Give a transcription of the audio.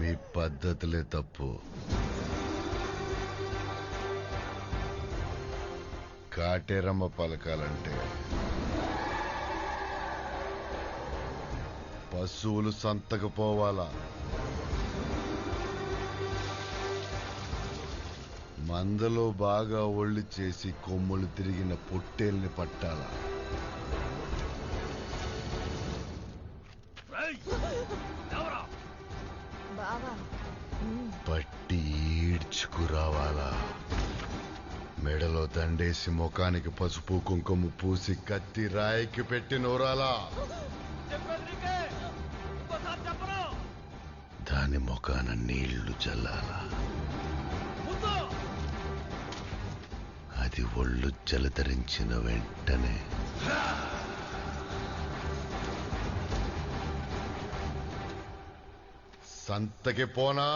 మీ పద్ధతులే తప్పు. కాటేరమ్మ పలకాలంటే పశువులు సంతకు పోవాలా, మందలో బాగా ఒళ్ళు చేసి కొమ్ములు తిరిగిన పొట్టేల్ని పట్టాలా. పట్టి ఈడ్చుకురావాలా, మెడలో దండేసి ముఖానికి పసుపు కుంకుమ పూసి కత్తి రాయికి పెట్టి నూరాలా. దాని ముఖాన నీళ్లు చల్లాలా. అది ఒళ్ళు జలధరించిన వెంటనే సంతకి పోనా